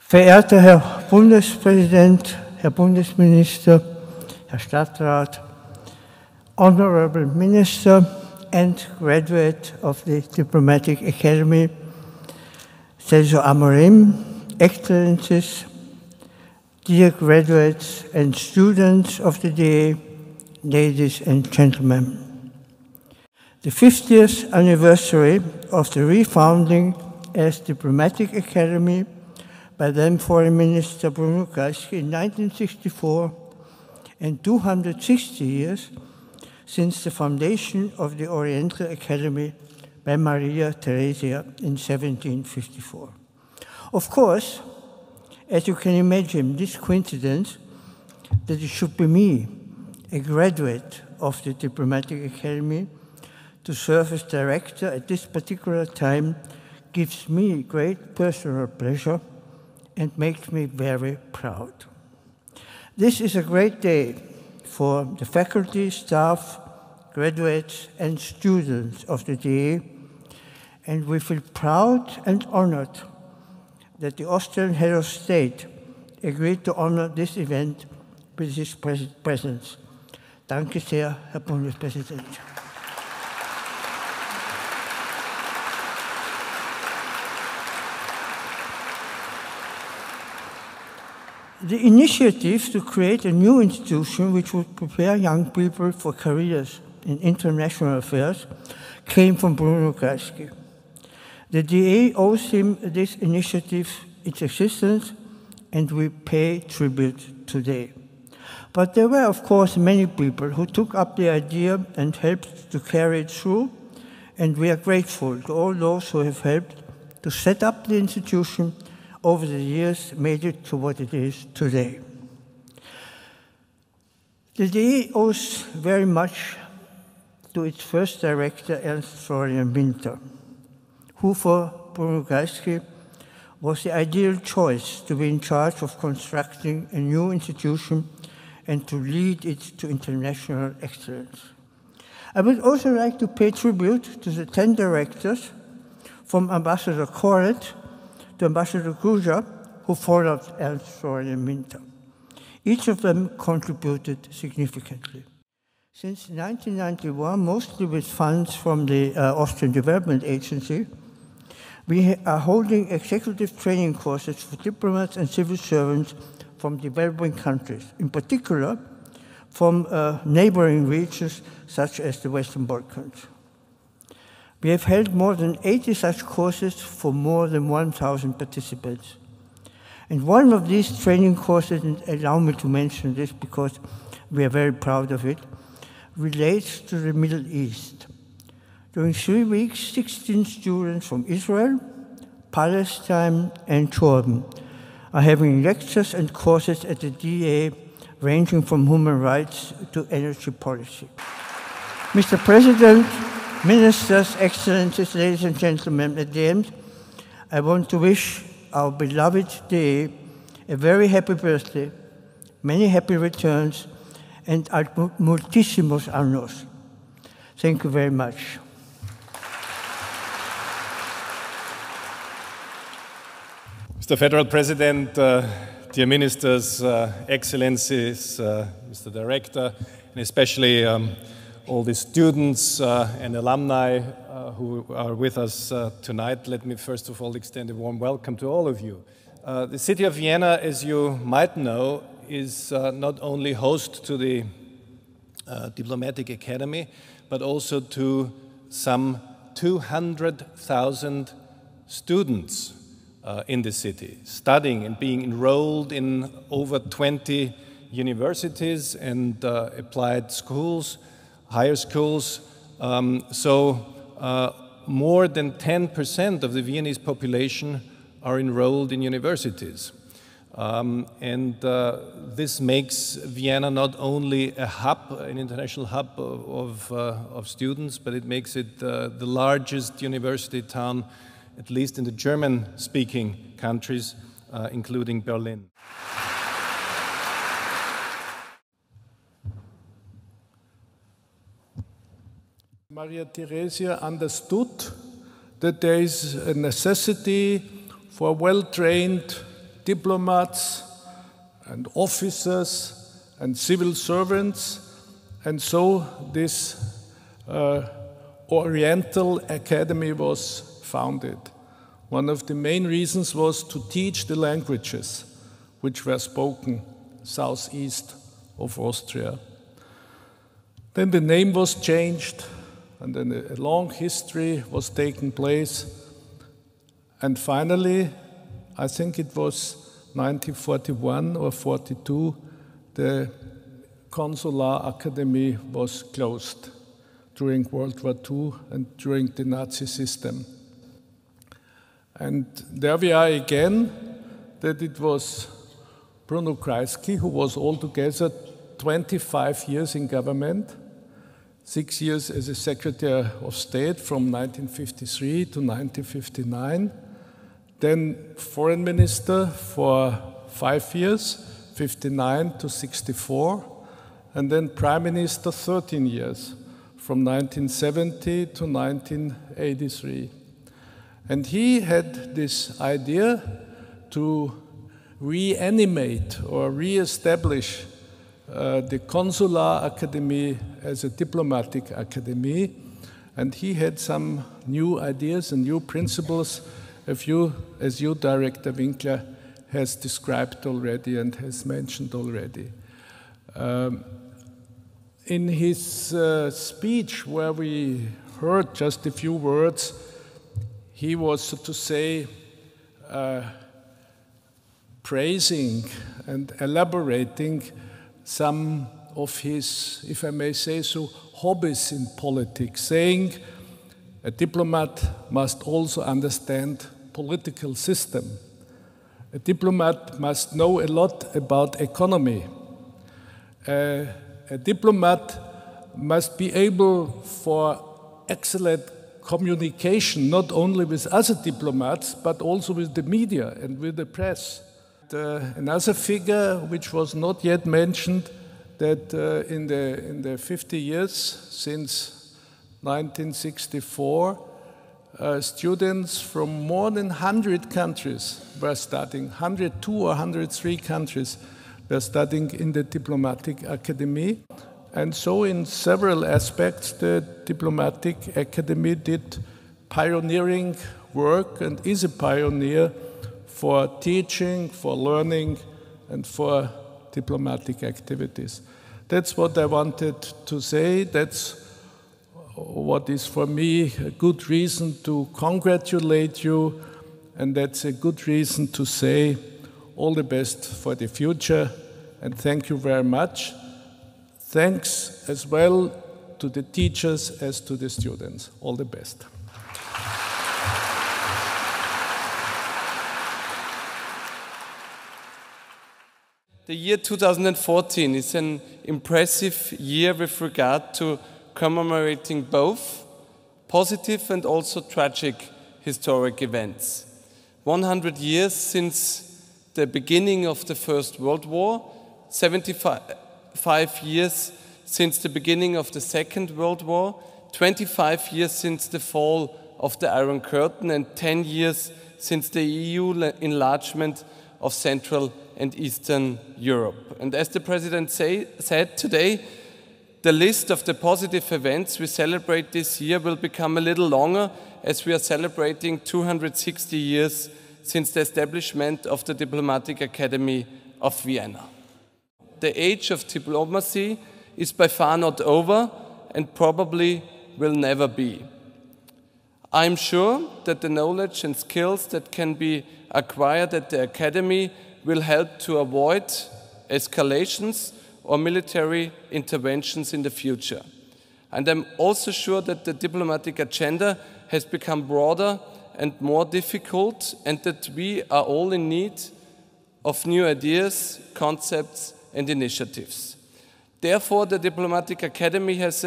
Verehrter Herr Bundespräsident, Herr Bundesminister, Herr Stadtrat, Honorable Minister and graduate of the Diplomatic Academy, Celso Amorim, Excellencies, dear graduates and students of the DA, ladies and gentlemen. The 50th anniversary of the refounding as Diplomatic Academy by then Foreign Minister Bruno Kreisky in 1964 and 260 years since the foundation of the Oriental Academy by Maria Theresia in 1754. Of course, as you can imagine, this coincidence that it should be me, a graduate of the Diplomatic Academy, to serve as director at this particular time gives me great personal pleasure and makes me very proud. This is a great day for the faculty, staff, graduates, and students of the DA, and we feel proud and honored that the Austrian head of state agreed to honor this event with his presence. Danke sehr, Herr Bundespräsident. The initiative to create a new institution which would prepare young people for careers in international affairs came from Bruno Kreisky. The DA owes him this initiative, its existence, and we pay tribute today. But there were, of course, many people who took up the idea and helped to carry it through, and we are grateful to all those who have helped to set up the institution over the years, made it to what it is today. The DA owes very much to its first director, Ernst Florian Winter, who for Bruno Kreisky was the ideal choice to be in charge of constructing a new institution and to lead it to international excellence. I would also like to pay tribute to the 10 directors, from Ambassador Koret to Ambassador Gruja, who followed Ernst Florian Winter. Each of them contributed significantly. Since 1991, mostly with funds from the Austrian Development Agency, we are holding executive training courses for diplomats and civil servants from developing countries, in particular from neighboring regions such as the Western Balkans. We have held more than 80 such courses for more than 1,000 participants. And one of these training courses, and allow me to mention this because we are very proud of it, relates to the Middle East. During 3 weeks, 16 students from Israel, Palestine, and Jordan are having lectures and courses at the DA ranging from human rights to energy policy. Mr. President, Ministers, Excellencies, ladies and gentlemen, at the end, I want to wish our beloved DA a very happy birthday, many happy returns, and multissimos annos. Thank you very much. Mr. Federal President, dear Ministers, Excellencies, Mr. Director, and especially all the students and alumni who are with us tonight, let me first of all extend a warm welcome to all of you. The city of Vienna, as you might know, is not only host to the Diplomatic Academy, but also to some 200,000 students in the city, studying and being enrolled in over 20 universities and applied schools, higher schools. More than 10% of the Viennese population are enrolled in universities. This makes Vienna not only a hub, an international hub of students, but it makes it the largest university town, at least in the German-speaking countries, including Berlin. Maria Theresia understood that there is a necessity for well-trained diplomats and officers and civil servants. And so this Oriental Academy was founded. One of the main reasons was to teach the languages which were spoken southeast of Austria. Then the name was changed, and then a long history was taking place. And finally, I think it was 1941 or 42, the Consular Academy was closed during World War II and during the Nazi system. And there we are again, that it was Bruno Kreisky, who was altogether 25 years in government, 6 years as a Secretary of State from 1953 to 1959, then Foreign Minister for 5 years, 59 to 64, and then Prime Minister 13 years, from 1970 to 1983. And he had this idea to reanimate or re-establish the Consular Academy as a diplomatic academy. And he had some new ideas and new principles, as you, Director Winkler, has described already and has mentioned already. In his speech, where we heard just a few words, he was, so to say, praising and elaborating some of his, if I may say so, hobbies in politics, saying a diplomat must also understand political system. A diplomat must know a lot about economy. A diplomat must be able for excellent communication, not only with other diplomats, but also with the media and with the press. Another figure which was not yet mentioned, that in the 50 years since 1964, students from more than 100 countries were studying, 102 or 103 countries were studying in the Diplomatic Academy. And so in several aspects, the Diplomatic Academy did pioneering work and is a pioneer for teaching, for learning, and for diplomatic activities. That's what I wanted to say. That's what is for me a good reason to congratulate you, and that's a good reason to say all the best for the future, and thank you very much. Thanks as well to the teachers as to the students. All the best. The year 2014 is an impressive year with regard to commemorating both positive and also tragic historic events. 100 years since the beginning of the First World War, 75 years since the beginning of the Second World War, 25 years since the fall of the Iron Curtain, and 10 years since the EU enlargement of Central and Eastern Europe. And as the President said today, the list of the positive events we celebrate this year will become a little longer, as we are celebrating 260 years since the establishment of the Diplomatic Academy of Vienna. The age of diplomacy is by far not over and probably will never be. I'm sure that the knowledge and skills that can be acquired at the Academy will help to avoid escalations or military interventions in the future. And I'm also sure that the diplomatic agenda has become broader and more difficult, and that we are all in need of new ideas, concepts, and initiatives. Therefore, the Diplomatic Academy has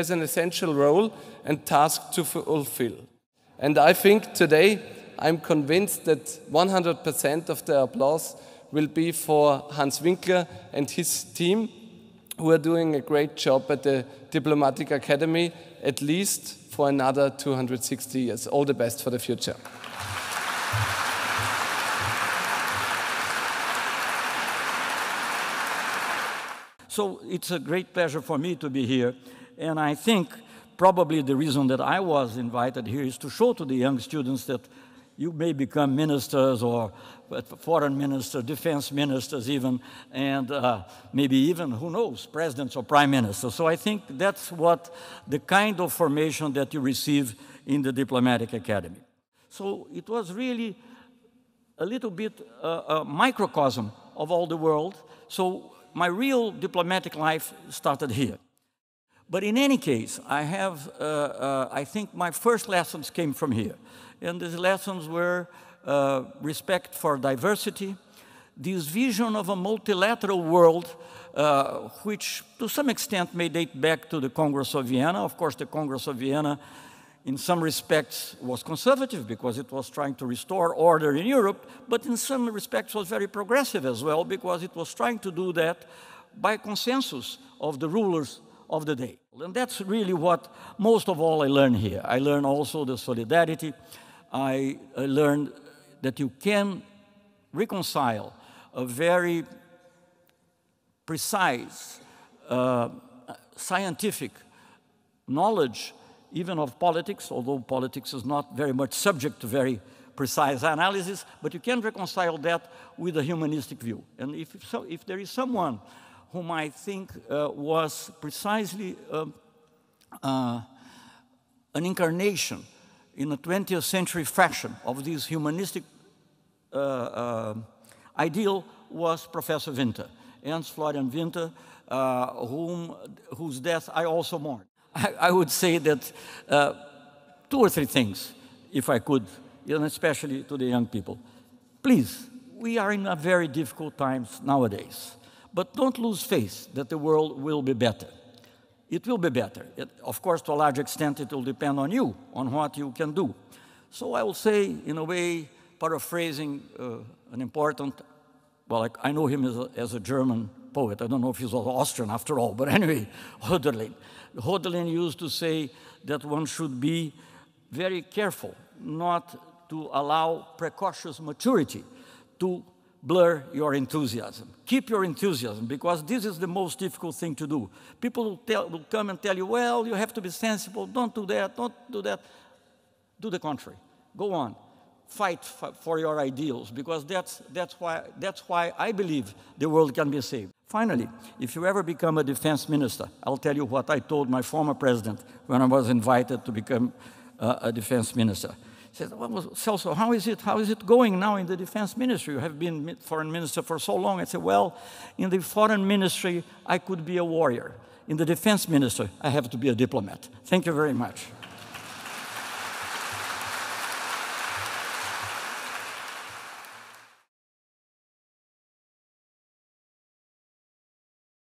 an essential role and task to fulfill. And I think today, I'm convinced that 100% of the applause will be for Hans Winkler and his team, who are doing a great job at the Diplomatic Academy, at least for another 260 years. All the best for the future. So it's a great pleasure for me to be here. And I think probably the reason that I was invited here is to show to the young students that you may become ministers or foreign ministers, defense ministers even, and maybe even, who knows, presidents or prime ministers. So I think that's what the kind of formation that you receive in the diplomatic academy. So it was really a little bit a microcosm of all the world. So my real diplomatic life started here. But in any case, I think my first lessons came from here. And these lessons were respect for diversity, this vision of a multilateral world, which to some extent may date back to the Congress of Vienna. Of course, the Congress of Vienna, in some respects, was conservative because it was trying to restore order in Europe, but in some respects was very progressive as well because it was trying to do that by consensus of the rulers of the day. And that's really what most of all I learned here. I learned also the solidarity. I learned that you can reconcile a very precise, scientific knowledge, even of politics, although politics is not very much subject to very precise analysis, but you can reconcile that with a humanistic view. And if there is someone whom I think was precisely an incarnation in a 20th century fashion of this humanistic ideal was Professor Winter, Ernst Florian Winter, whose death I also mourn. I would say that 2 or 3 things, if I could, and especially to the young people. Please, we are in a very difficult times nowadays, but don't lose faith that the world will be better. It will be better. Of course, to a large extent, it will depend on you, on what you can do. So I will say, in a way, paraphrasing an important, well, I know him as a German poet. I don't know if he's Austrian after all, but anyway, Hölderlin. Hölderlin used to say that one should be very careful not to allow precocious maturity to blur your enthusiasm. Keep your enthusiasm, because this is the most difficult thing to do. People will come and tell you, well, you have to be sensible, don't do that, don't do that. Do the contrary. Go on. Fight for your ideals, because that's why I believe the world can be saved. Finally, if you ever become a defense minister, I'll tell you what I told my former president when I was invited to become a defense minister. He said, well, Celso, how is it going now in the defense ministry? You have been foreign minister for so long. I said, well, in the foreign ministry, I could be a warrior. In the defense ministry, I have to be a diplomat. Thank you very much.